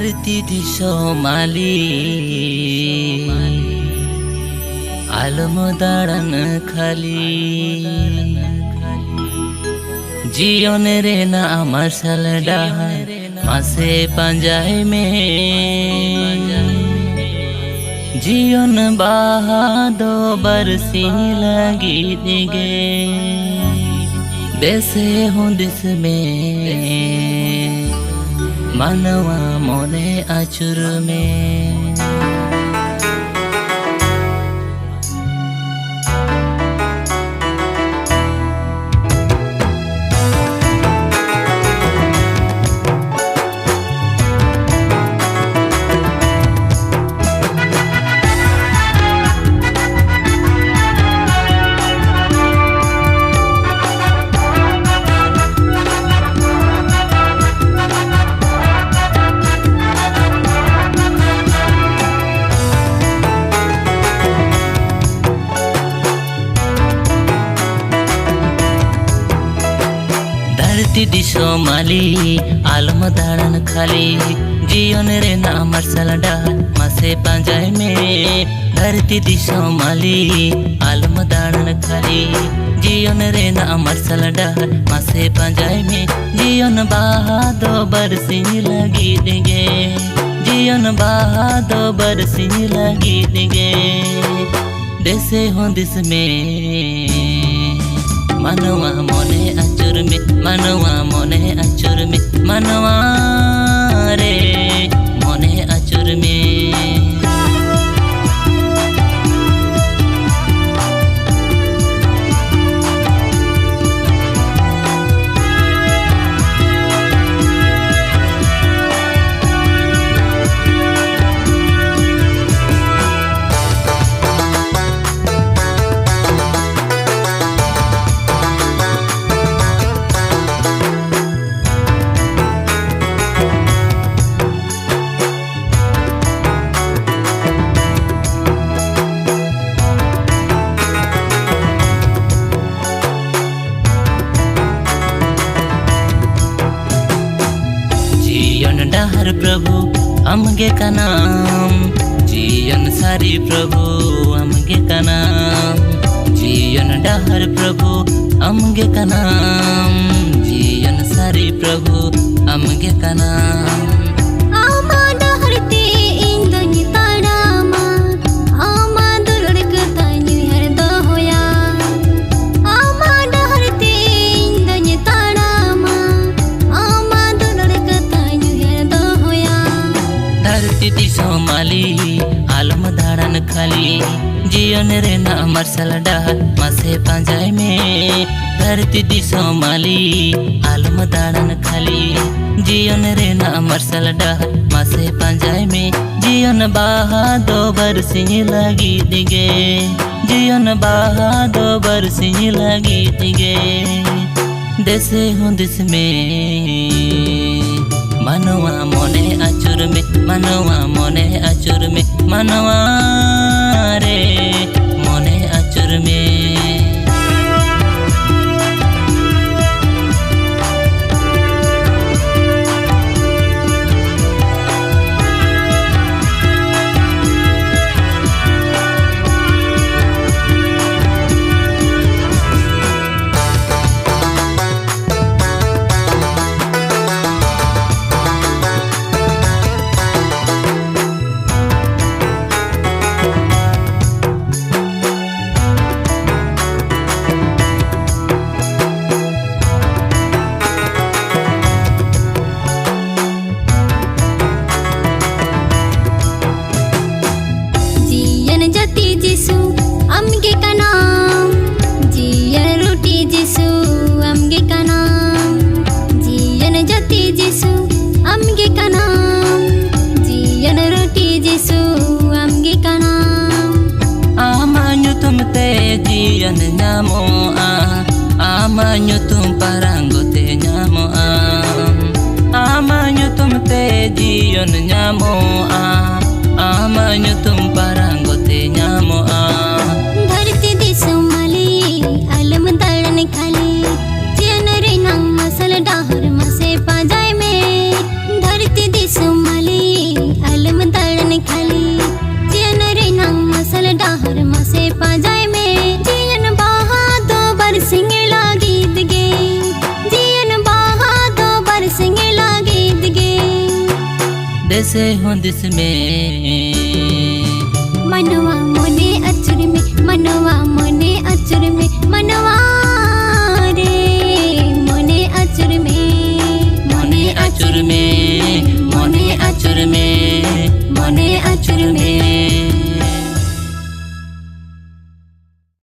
धरती दिशोमाली आलम दाड़न खाली जीवन रे ना मार्शल डार मासे पंजाय में जीवन बहादो बरसी लगी दिगे देसे हूँ दिस में मनवा मोने achur में धरती दिशोमाली आलम दाड़न खाली जीवन रे ना मार्शल डार मासे पंजाय में धरती दिशोमाली आलम दाड़न खाली जीवन रे ना मार्शल डार मासे पंजाय में जीवन बहादो बरसी लगी दिगे जीवन बहादो बरसी लगी दिगे देसे हो दिस में मनवा मोने achur में मनवा मोने achur में मनवा रे मोने achur में डाहर प्रभु अमगे का नाम जीवन सारी प्रभु अमगे का नाम जीवन डाहर प्रभु अमगे का नाम जीवन सारी प्रभु अमगे का नाम दिशोमाली आलम दाड़न खाली जीवन रे ना मार्शल डार मासे पंजाय में धरती दिशोमाली आलम दाड़न खाली जीवन रे ना मार्शल डार मासे पंजाय में जीवन बहादो बरसी लगी दिगे जीवन बहादो बरसी लगी दिगे देसे हूँ दिस में मनवा मोने achur में मनवा मोने achur में मनवा रे मोने achur में जीवन ᱧᱟᱢᱚᱜᱼᱟ आमा nyutum parangote ᱧᱟᱢᱚᱜᱼᱟ आमा nyutum te जीवन ᱧᱟᱢᱚᱜᱼᱟ आमा nyutum parangote ᱧᱟᱢᱚᱜᱼᱟ धरती दिशोमाली आलम दाड़न खाली जीवन रे नाम मसल डाहर मसे पंजाय में धरती दिशोमाली कैसे हो दिस में मनवा मोने अचुर में मनवा मोने अचुर में मनवा